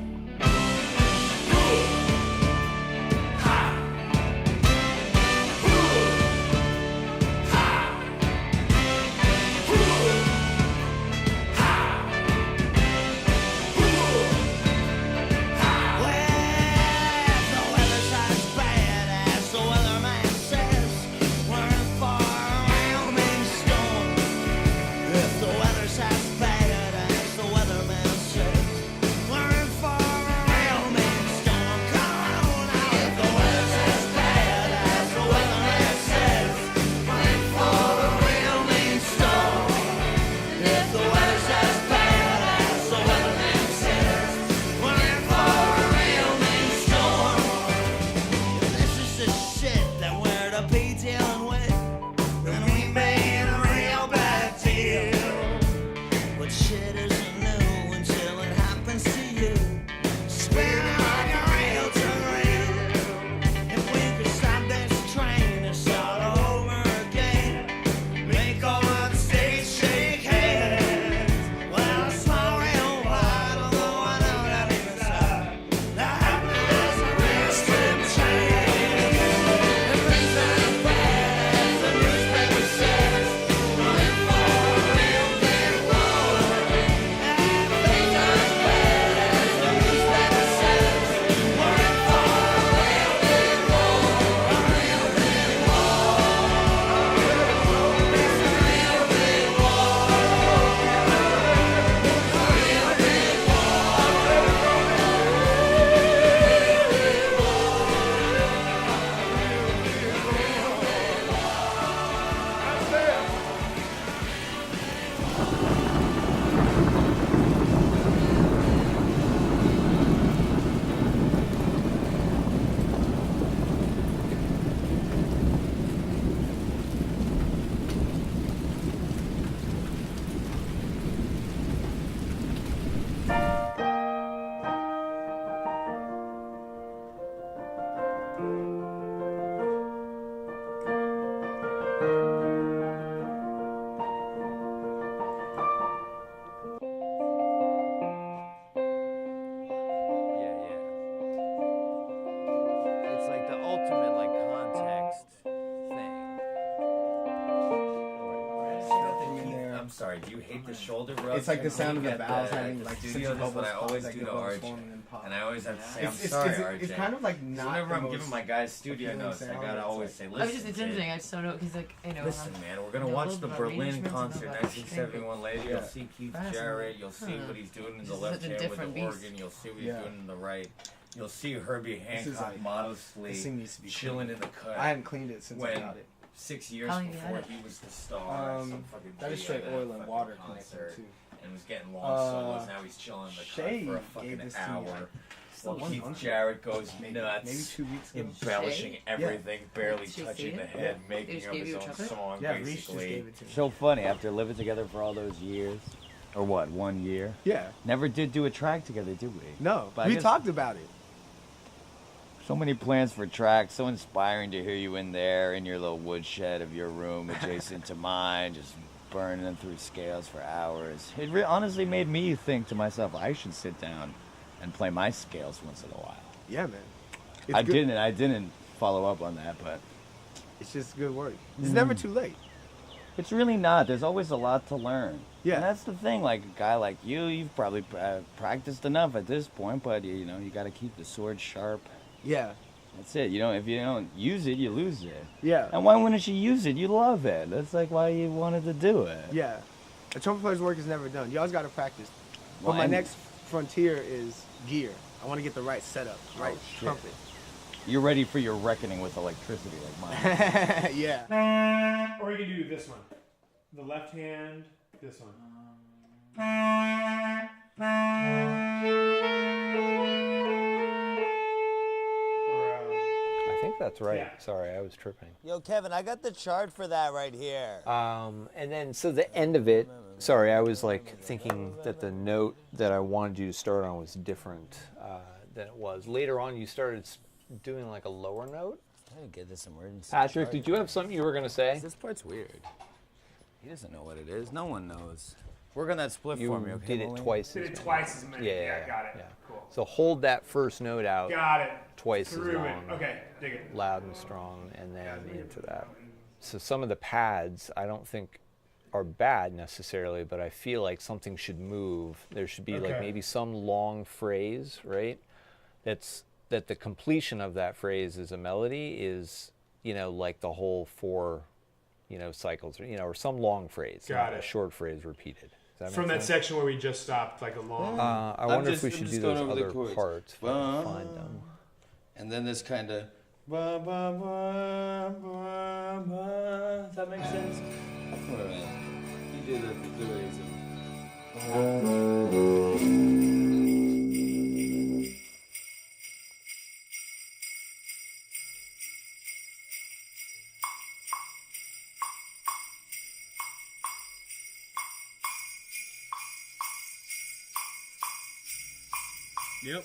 [SPEAKER 13] Sorry, do you hate the shoulder rub?
[SPEAKER 10] It's like the sound of the
[SPEAKER 13] at
[SPEAKER 10] valves having like
[SPEAKER 13] studio. That's what I always do to RJ.
[SPEAKER 14] And I always have to say,
[SPEAKER 16] It's-
[SPEAKER 14] I'm
[SPEAKER 16] it's-
[SPEAKER 14] sorry,
[SPEAKER 16] it's-
[SPEAKER 14] RJ.
[SPEAKER 16] it's kind of like not
[SPEAKER 14] Whenever
[SPEAKER 16] the
[SPEAKER 14] I'm
[SPEAKER 16] most
[SPEAKER 14] giving my guys studio
[SPEAKER 16] appealing
[SPEAKER 14] notes, I
[SPEAKER 16] sound,
[SPEAKER 14] gotta
[SPEAKER 16] it's
[SPEAKER 14] always
[SPEAKER 16] like-
[SPEAKER 14] say,
[SPEAKER 7] I was
[SPEAKER 14] listen,
[SPEAKER 7] just, it's
[SPEAKER 14] kid,
[SPEAKER 7] interesting. I just don't know because like you know.
[SPEAKER 14] listen, man, we're gonna
[SPEAKER 7] know,
[SPEAKER 14] watch
[SPEAKER 7] those
[SPEAKER 14] the
[SPEAKER 7] about
[SPEAKER 14] Berlin
[SPEAKER 7] arrangements and
[SPEAKER 14] concert,
[SPEAKER 7] about
[SPEAKER 14] 1971 later. You'll
[SPEAKER 16] Yeah.
[SPEAKER 14] see Keith
[SPEAKER 7] Fascinating.
[SPEAKER 14] Jarrett. You'll see
[SPEAKER 7] Huh.
[SPEAKER 14] what he's doing in
[SPEAKER 7] This
[SPEAKER 14] the
[SPEAKER 7] is
[SPEAKER 14] left
[SPEAKER 7] such a
[SPEAKER 14] hand with the
[SPEAKER 7] different beast.
[SPEAKER 14] organ. You'll see what he's
[SPEAKER 16] Yeah.
[SPEAKER 14] doing in the right. You'll see Herbie
[SPEAKER 16] This is
[SPEAKER 14] Hancock
[SPEAKER 16] like-
[SPEAKER 14] modestly
[SPEAKER 16] this thing needs to be
[SPEAKER 14] chilling
[SPEAKER 16] cleaned.
[SPEAKER 14] in the cut.
[SPEAKER 16] I hadn't cleaned it since I
[SPEAKER 14] when
[SPEAKER 16] got it.
[SPEAKER 14] 6 years
[SPEAKER 7] How long you
[SPEAKER 14] before
[SPEAKER 7] had it?
[SPEAKER 14] he was the star. at some fucking
[SPEAKER 16] That is
[SPEAKER 14] video
[SPEAKER 16] straight
[SPEAKER 14] at a
[SPEAKER 16] oil and
[SPEAKER 14] fucking
[SPEAKER 16] water
[SPEAKER 14] concert,
[SPEAKER 16] connected too.
[SPEAKER 14] and was getting long solos. Now he's chilling in the
[SPEAKER 16] Shay
[SPEAKER 14] cut for a
[SPEAKER 16] gave
[SPEAKER 14] fucking
[SPEAKER 16] this to me,
[SPEAKER 14] hour.
[SPEAKER 16] like,
[SPEAKER 14] While
[SPEAKER 16] one
[SPEAKER 14] Keith
[SPEAKER 16] month ago.
[SPEAKER 14] Jarrett goes
[SPEAKER 16] Maybe
[SPEAKER 14] nuts,
[SPEAKER 16] 2 weeks ago.
[SPEAKER 14] embellishing
[SPEAKER 16] Shay?
[SPEAKER 14] everything,
[SPEAKER 16] Yeah.
[SPEAKER 14] barely
[SPEAKER 7] Did she
[SPEAKER 14] touching
[SPEAKER 7] see
[SPEAKER 14] the
[SPEAKER 7] it?
[SPEAKER 14] head,
[SPEAKER 7] They
[SPEAKER 14] making
[SPEAKER 7] just
[SPEAKER 14] up
[SPEAKER 7] gave
[SPEAKER 14] his
[SPEAKER 7] you a
[SPEAKER 14] own
[SPEAKER 7] chocolate?
[SPEAKER 14] song,
[SPEAKER 16] Yeah, Reese just
[SPEAKER 14] basically.
[SPEAKER 16] gave it to me.
[SPEAKER 13] So funny, after living together for all those years, or what, 1 year?
[SPEAKER 16] Yeah.
[SPEAKER 13] Never did do a track together, did we?
[SPEAKER 16] No,
[SPEAKER 13] But I
[SPEAKER 16] we
[SPEAKER 13] guess-
[SPEAKER 16] talked about it.
[SPEAKER 13] So many plans for tracks, so inspiring to hear you in there in your little woodshed of your room adjacent to mine, just burning through scales for hours. It honestly made me think to myself, I should sit down and play my scales once in a while.
[SPEAKER 16] Yeah, man. It's
[SPEAKER 13] I
[SPEAKER 16] good-
[SPEAKER 13] didn't follow up on that, but
[SPEAKER 16] It's just good work. It's never too late.
[SPEAKER 13] it's really not. There's always a lot to learn.
[SPEAKER 16] Yeah.
[SPEAKER 13] And that's the thing. Like a guy like you, you've probably practiced enough at this point, but you know, you got to keep the sword sharp.
[SPEAKER 16] Yeah.
[SPEAKER 13] That's it. You know, if you don't use it, you lose it.
[SPEAKER 16] Yeah.
[SPEAKER 13] And why wouldn't you use it? You love it. That's like why you wanted to do it.
[SPEAKER 16] Yeah. A trumpet player's work is never done. You always got to practice. But
[SPEAKER 13] Well,
[SPEAKER 16] my
[SPEAKER 13] and-
[SPEAKER 16] next frontier is gear. I want to get the right setup, right
[SPEAKER 13] shit.
[SPEAKER 16] trumpet.
[SPEAKER 13] You're ready for your reckoning with electricity, like mine.
[SPEAKER 16] Yeah.
[SPEAKER 17] Or you can do this one. The left hand, this one.
[SPEAKER 3] I think that's right.
[SPEAKER 17] Yeah.
[SPEAKER 3] Sorry, I was tripping.
[SPEAKER 4] Yo, Kevin, I got the chart for that right here.
[SPEAKER 3] And then, so the end of it, sorry, I was like thinking that the note that I wanted you to start on was different than it was. Later on, you started doing like a lower note.
[SPEAKER 13] I didn't get this emergency.
[SPEAKER 3] Patrick, did you have something you were going to say?
[SPEAKER 13] This part's weird. He doesn't know what it is. No one knows. Work on that split
[SPEAKER 3] You
[SPEAKER 13] for me, okay?
[SPEAKER 3] did it
[SPEAKER 13] Molly?
[SPEAKER 3] twice
[SPEAKER 17] Did
[SPEAKER 3] as
[SPEAKER 17] it
[SPEAKER 3] many.
[SPEAKER 17] twice as many. Yeah, got it.
[SPEAKER 3] Yeah.
[SPEAKER 17] Cool.
[SPEAKER 3] So hold that first note out.
[SPEAKER 17] Got it.
[SPEAKER 3] Twice as
[SPEAKER 17] Through
[SPEAKER 3] long.
[SPEAKER 17] it. Okay, dig it.
[SPEAKER 3] Loud and strong, and then into that. So some of the pads, I don't think are bad necessarily, but I feel like something should move. There should be like
[SPEAKER 17] Okay.
[SPEAKER 3] maybe some long phrase, right? That the completion of that phrase is a melody is, you know, like the whole 4, you know, cycles, or, you know, or some long phrase,
[SPEAKER 17] Got
[SPEAKER 3] not a
[SPEAKER 17] it.
[SPEAKER 3] short phrase repeated. Does that
[SPEAKER 17] From
[SPEAKER 3] make
[SPEAKER 17] that
[SPEAKER 3] sense?
[SPEAKER 17] section where we just stopped, like a long.
[SPEAKER 3] I wonder if we should do those other
[SPEAKER 13] chords.
[SPEAKER 3] parts. If I can find them.
[SPEAKER 13] And then this kind of. Does that make sense? Wait a minute. You do the way it's
[SPEAKER 16] Yep.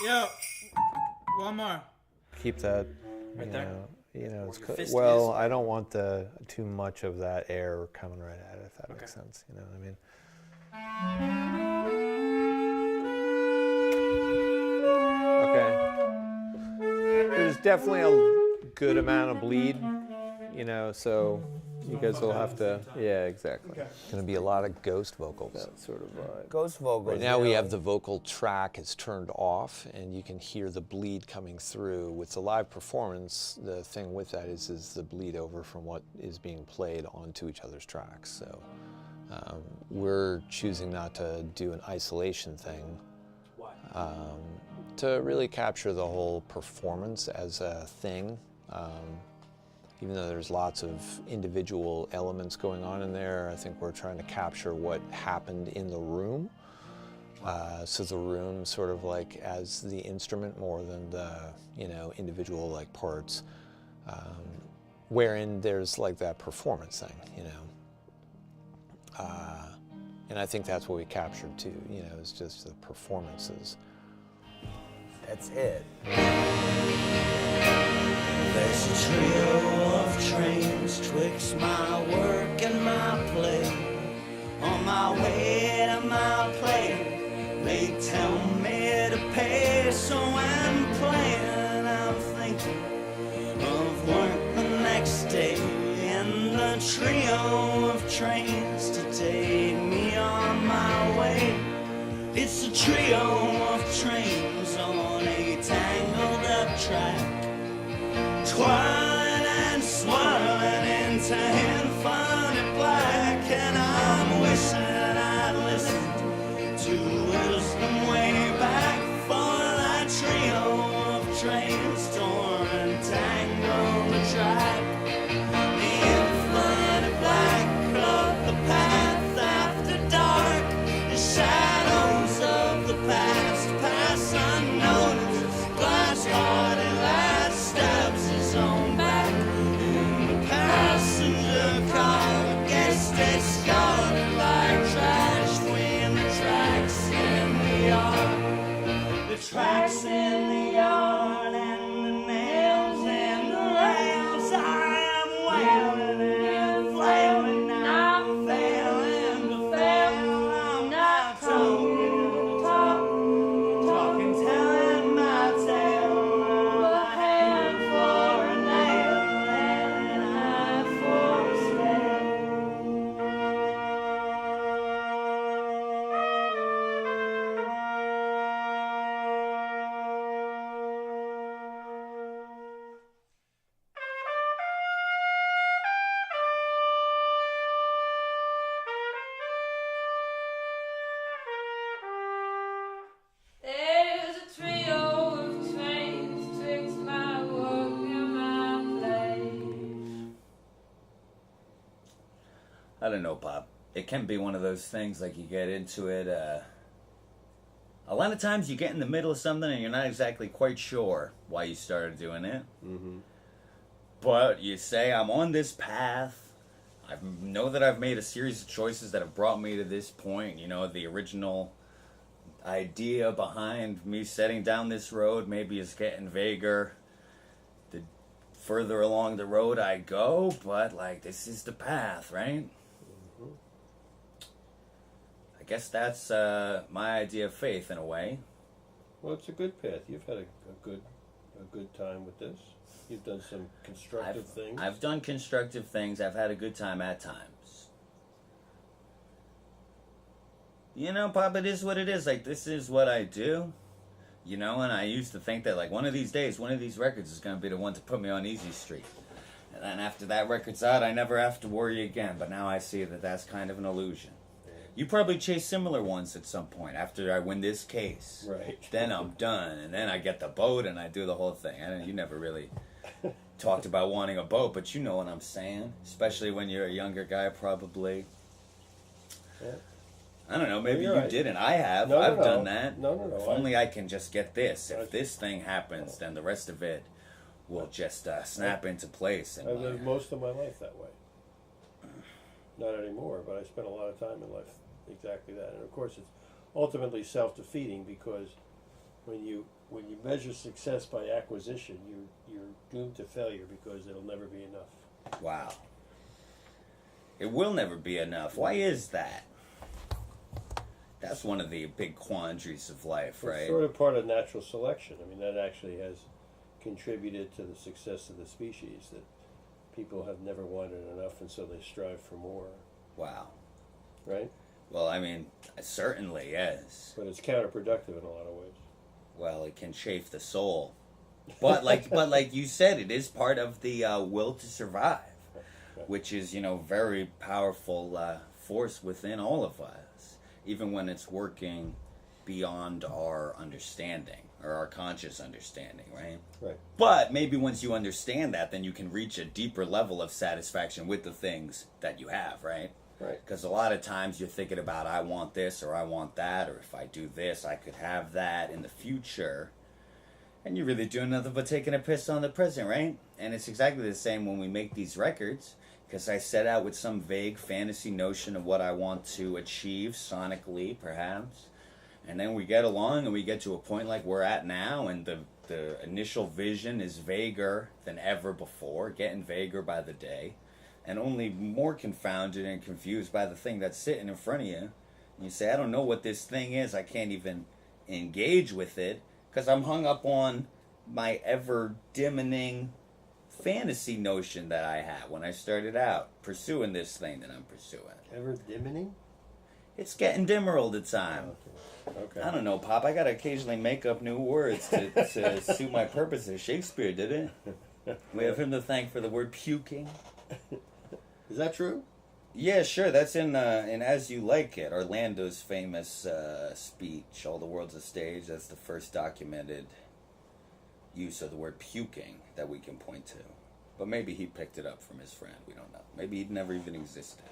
[SPEAKER 16] Yo, one more.
[SPEAKER 3] Keep that,
[SPEAKER 16] Right
[SPEAKER 3] you
[SPEAKER 16] there?
[SPEAKER 3] know, it's
[SPEAKER 16] Where your fist
[SPEAKER 3] well.
[SPEAKER 16] is?
[SPEAKER 3] I don't want too much of that air coming right at it. If that makes sense, you know what I mean. Okay. There's definitely a good amount of bleed, you know. So you guys will have to. Yeah, exactly.
[SPEAKER 17] Okay.
[SPEAKER 3] Going to be a lot of ghost vocals. That sort of vibe.
[SPEAKER 4] Ghost vocals.
[SPEAKER 3] Right now we have the vocal track is turned off, and you can hear the bleed coming through. With the live performance, the thing with that is the bleed over from what is being played onto each other's tracks. So we're choosing not to do an isolation thing. To really capture the whole performance as a thing. Even though there's lots of individual elements going on in there, I think we're trying to capture what happened in the room. So the room sort of like as the instrument more than the, you know, individual like parts, wherein there's like that performance thing, you know. And I think that's what we captured too, you know, it's just the performances.
[SPEAKER 4] That's it.
[SPEAKER 12] There's a trio of trains twixt my work and my play. On my way to my place, they tell me to pay, so I'm playing. I'm thinking of work the next day, and the trio of trains to take me on my way. It's a trio of trains on a tangled up track, twirling and swirling into infinite black, and I'm wishing I'd listened to wisdom way back, for that trio of trains tore and tangled the track. The infinite black of the path after dark, the shadows of the past pass unnoticed. Glass-hearted lad stabs his own back in the passenger car, gets discarded like trash between the tracks in the yard. The tracks in the yard and the nails and the rails. I am wailing and flailing, I'm failing to fail. I'm not talking, telling my tale. A hand for a nail and an eye for a scale.
[SPEAKER 18] There's a trio of trains twixt my work and my play.
[SPEAKER 13] I don't know, Bob. It can be one of those things, like you get into it, a lot of times you get in the middle of something and you're not exactly quite sure why you started doing it.
[SPEAKER 11] Mm-hmm.
[SPEAKER 13] But you say, I'm on this path. I know that I've made a series of choices that have brought me to this point. You know, the original idea behind me setting down this road maybe is getting vaguer the further along the road I go, but like, this is the path, right?
[SPEAKER 11] Mm-hmm.
[SPEAKER 13] I guess that's my idea of faith in a way.
[SPEAKER 11] Well, it's a good path. You've had a good time with this. You've done some constructive things.
[SPEAKER 13] I've done constructive things. I've had a good time at times. You know, Pop, it is what it is. Like, this is what I do. You know, and I used to think that, like, one of these days, one of these records is going to be the one to put me on Easy Street. And then after that record's out, I never have to worry again. But now I see that that's kind of an illusion. You probably chase similar ones at some point after I win this case.
[SPEAKER 11] Right.
[SPEAKER 13] Then I'm done. And then I get the boat and I do the whole thing. I know you never really talked about wanting a boat, but you know what I'm saying. Especially when you're a younger guy, probably.
[SPEAKER 11] Yeah.
[SPEAKER 13] I don't know, maybe
[SPEAKER 11] You're
[SPEAKER 13] you
[SPEAKER 11] right.
[SPEAKER 13] didn't. I have.
[SPEAKER 11] No,
[SPEAKER 13] I've
[SPEAKER 11] no,
[SPEAKER 13] done that.
[SPEAKER 11] No.
[SPEAKER 13] If only I can just get this. If this thing happens, then the rest of it will just snap into place.
[SPEAKER 11] I've lived most of my life that way. Not anymore, but I spent a lot of time in life exactly that. And of course, it's ultimately self-defeating, because when you measure success by acquisition, you're doomed to failure, because it'll never be enough.
[SPEAKER 13] Wow. It will never be enough. Why is that? That's one of the big quandaries of life, right?
[SPEAKER 11] It's sort of part of natural selection. I mean, that actually has contributed to the success of the species, that people have never wanted enough, and so they strive for more.
[SPEAKER 13] Wow.
[SPEAKER 11] Right?
[SPEAKER 13] Well, I mean, certainly, yes.
[SPEAKER 11] But it's counterproductive in a lot of ways.
[SPEAKER 13] Well, it can chafe the soul. But like you said, it is part of the will to survive, which is, you know, very powerful force within all of us, even when it's working beyond our understanding, or our conscious understanding, right?
[SPEAKER 11] Right.
[SPEAKER 13] But maybe once you understand that, then you can reach a deeper level of satisfaction with the things that you have, right?
[SPEAKER 11] Right.
[SPEAKER 13] Because a lot of times you're thinking about, I want this, or I want that, or if I do this, I could have that in the future. And you're really doing nothing but taking a piss on the present, right? And it's exactly the same when we make these records, because I set out with some vague fantasy notion of what I want to achieve sonically, perhaps. And then we get along and we get to a point like we're at now, and the initial vision is vaguer than ever before, getting vaguer by the day. and only more confounded and confused by the thing that's sitting in front of you. And you say, I don't know what this thing is. I can't even engage with it because I'm hung up on my ever-dimming fantasy notion that I had when I started out pursuing this thing that I'm pursuing.
[SPEAKER 11] Ever dimming?
[SPEAKER 13] It's getting dimmer all the time.
[SPEAKER 11] Okay.
[SPEAKER 13] I don't know, Pop. I gotta occasionally make up new words to suit my purposes. Shakespeare did it. We have him to thank for the word puking.
[SPEAKER 11] Is that true?
[SPEAKER 13] Yeah, sure. That's in As You Like It, Orlando's famous speech, All the World's a Stage. That's the first documented use of the word puking that we can point to. But maybe he picked it up from his friend. We don't know. Maybe he'd never even existed.